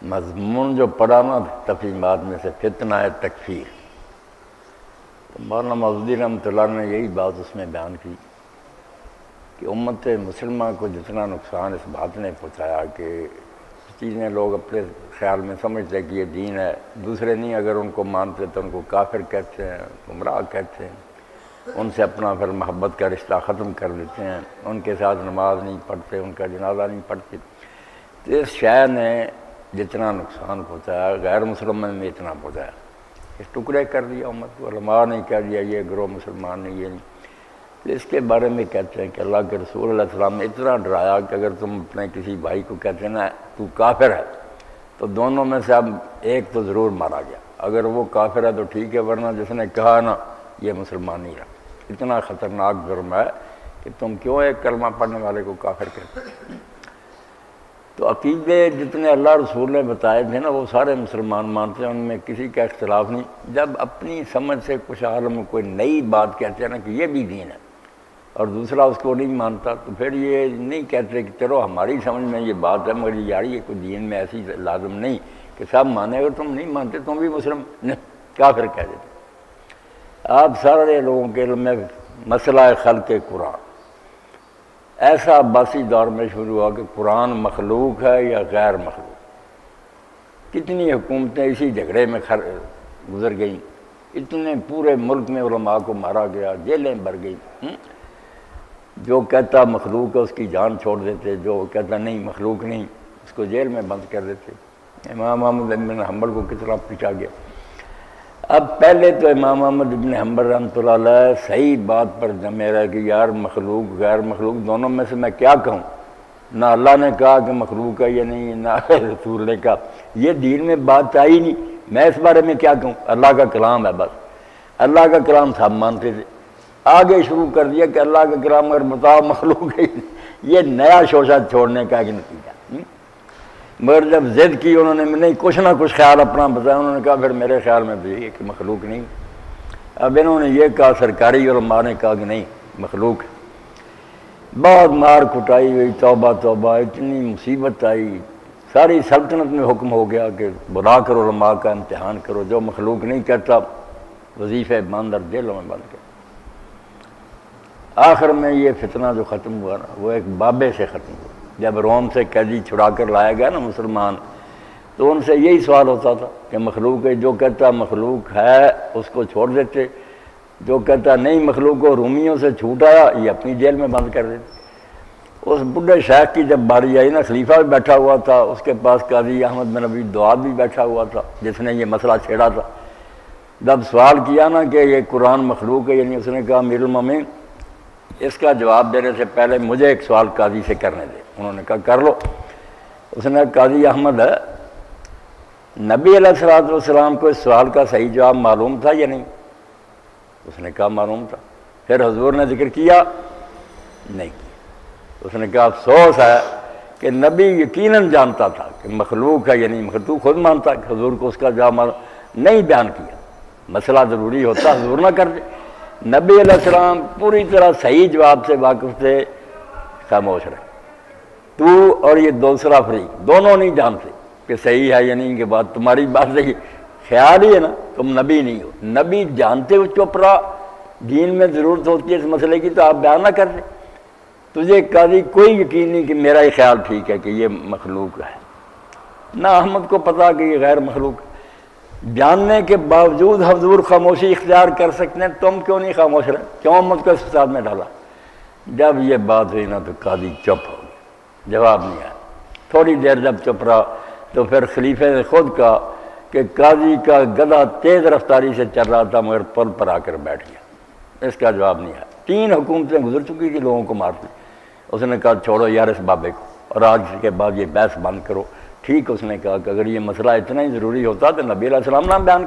مضمون جو پڑھا نا تفہیمات میں سے فتنہ تکفیر، تو مولانا مودودی رحمۃ اللہ نے یہی بات اس میں بیان کی کہ امت مسلمہ کو جتنا نقصان اس بات نے پہنچایا کہ چیزیں لوگ اپنے خیال میں سمجھتے کہ یہ دین ہے، دوسرے نہیں اگر ان کو مانتے تو ان کو کافر کہتے ہیں، گمراہ کہتے ہیں، ان سے اپنا پھر محبت کا رشتہ ختم کر دیتے ہیں، ان کے ساتھ نماز نہیں پڑھتے، ان کا جنازہ نہیں پڑھتے۔ تو اس شے نے جتنا نقصان پہنچایا غیر مسلمان میں اتنا پہنچایا، اس ٹکڑے کر دیا امت کو، علماء نے کہہ دیا یہ گروہ مسلمان نہیں، یہ نہیں۔ تو اس کے بارے میں کہتے ہیں کہ اللہ کے رسول علیہ السلام نے اتنا ڈرایا کہ اگر تم اپنے کسی بھائی کو کہتے ہیں نا تو کافر ہے، تو دونوں میں سے اب ایک تو ضرور مارا گیا، اگر وہ کافر ہے تو ٹھیک ہے، ورنہ جس نے کہا نا یہ مسلمان نہیں رہا۔ اتنا خطرناک جرم ہے کہ تم کیوں ایک کلمہ پڑھنے والے کو کافر کہتے ہیں۔ تو عقیدے جتنے اللہ رسول نے بتائے تھے نا وہ سارے مسلمان مانتے ہیں، ان میں کسی کا اختلاف نہیں۔ جب اپنی سمجھ سے کچھ عالم کوئی نئی بات کہتے ہیں نا کہ یہ بھی دین ہے اور دوسرا اس کو نہیں مانتا، تو پھر یہ نہیں کہتے کہ چلو ہماری سمجھ میں یہ بات ہے مگر یار یہ کوئی دین میں ایسی لازم نہیں کہ سب مانے، اگر تم نہیں مانتے تم بھی مسلم کافر کہہ دیتے۔ آپ سارے لوگوں کے علم میں مسئلہ خلق قرآن ایسا عباسی دور میں شروع ہوا کہ قرآن مخلوق ہے یا غیر مخلوق، کتنی حکومتیں اسی جھگڑے میں گزر گئیں، اتنے پورے ملک میں علماء کو مارا گیا، جیلیں بھر گئی۔ جو کہتا مخلوق ہے اس کی جان چھوڑ دیتے، جو کہتا نہیں مخلوق نہیں اس کو جیل میں بند کر دیتے۔ امام احمد بن حنبل کو کتنا پیٹا گیا۔ اب پہلے تو امام احمد بن حنبل رحمۃ اللہ علیہ صحیح بات پر جمے رہے کہ یار مخلوق غیر مخلوق دونوں میں سے میں کیا کہوں، نہ اللہ نے کہا کہ مخلوق ہے یا نہیں، نہ رسول نے کہا، یہ دین میں بات آئی نہیں، میں اس بارے میں کیا کہوں، اللہ کا کلام ہے بس، اللہ کا کلام سب مانتے تھے۔ آگے شروع کر دیا کہ اللہ کا کلام اگر بتاؤ مخلوق ہے، یہ نیا شوشہ چھوڑنے کا ایک نتیجہ۔ مگر جب ضد کی انہوں نے نہیں کچھ نہ کچھ خیال اپنا بتایا، انہوں نے کہا پھر میرے خیال میں بھی یہ کہ مخلوق نہیں۔ اب انہوں نے یہ کہا، سرکاری علماء نے کہا کہ نہیں مخلوق ہے۔ بہت مار کٹائی ہوئی، توبہ توبہ، اتنی مصیبت آئی، ساری سلطنت میں حکم ہو گیا کہ بلا کرو علماء کا امتحان کرو، جو مخلوق نہیں کہتا وظیفے بند اور جیلوں میں بند کر۔ آخر میں یہ فتنہ جو ختم ہوا نا وہ ایک بابے سے ختم ہوا۔ جب روم سے قیدی چھڑا کر لایا گیا نا مسلمان، تو ان سے یہی سوال ہوتا تھا کہ مخلوق ہے، جو کہتا مخلوق ہے اس کو چھوڑ دیتے، جو کہتا نہیں مخلوق کو رومیوں سے چھوٹ آیا یہ اپنی جیل میں بند کر دیتے۔ اس بڈھے شیخ کی جب باری آئی نا، خلیفہ بھی بیٹھا ہوا تھا، اس کے پاس قاضی احمد بن ابی دعاد بھی بیٹھا ہوا تھا جس نے یہ مسئلہ چھیڑا تھا۔ جب سوال کیا نا کہ یہ قرآن مخلوق ہے یعنی، اس نے کہا امیر المومنین اس کا جواب دینے سے پہلے مجھے ایک سوال قاضی سے کرنے دے۔ انہوں نے کہا کر لو۔ اس نے قاضی احمد ہے نبی علیہ الصلوۃ والسلام کو اس سوال کا صحیح جواب معلوم تھا یا نہیں؟ اس نے کہا معلوم تھا۔ پھر حضور نے ذکر کیا نہیں کیا۔ اس نے کہا افسوس ہے کہ نبی یقیناً جانتا تھا کہ مخلوق ہے یا نہیں مخلوق، تو خود مانتا کہ حضور کو اس کا جواب معلوم نہیں بیان کیا۔ مسئلہ ضروری ہوتا حضور نہ کر دے۔ نبی علیہ السلام پوری طرح صحیح جواب سے واقف تھے، خاموش رہے۔ تو اور یہ دوسرا فریق دونوں نہیں جانتے کہ صحیح ہے یا نہیں، کہ بات تمہاری بات صحیح خیال ہی ہے نا، تم نبی نہیں ہو۔ نبی جانتے ہو چپ رہا، دین میں ضرورت ہوتی ہے اس مسئلے کی تو آپ بیان نہ کرتے۔ تجھے قاضی کوئی یقین نہیں کہ میرا ہی خیال ٹھیک ہے کہ یہ مخلوق ہے، نہ احمد کو پتا کہ یہ غیر مخلوق ہے۔ جاننے کے باوجود حضور خاموشی اختیار کر سکتے ہیں، تم کیوں نہیں خاموش رہے، کیوں امت کو اس فساد میں ڈالا؟ جب یہ بات ہوئی نا تو قاضی چپ ہو گیا، جواب نہیں آیا۔ تھوڑی دیر جب چپ رہا تو پھر خلیفے نے خود کہا کہ قاضی کا گدھا تیز رفتاری سے چل رہا تھا مگر پل پر آ کر بیٹھ گیا، اس کا جواب نہیں آیا۔ 3 حکومتیں گزر چکی تھی لوگوں کو مارتی۔ اس نے کہا چھوڑو یار اس بابے کو، اور آج کے بعد یہ بحث بند کرو۔ ٹھیک اس نے کہا کہ اگر یہ مسئلہ اتنا ہی ضروری ہوتا تو نبی علیہ السلام نہ بیان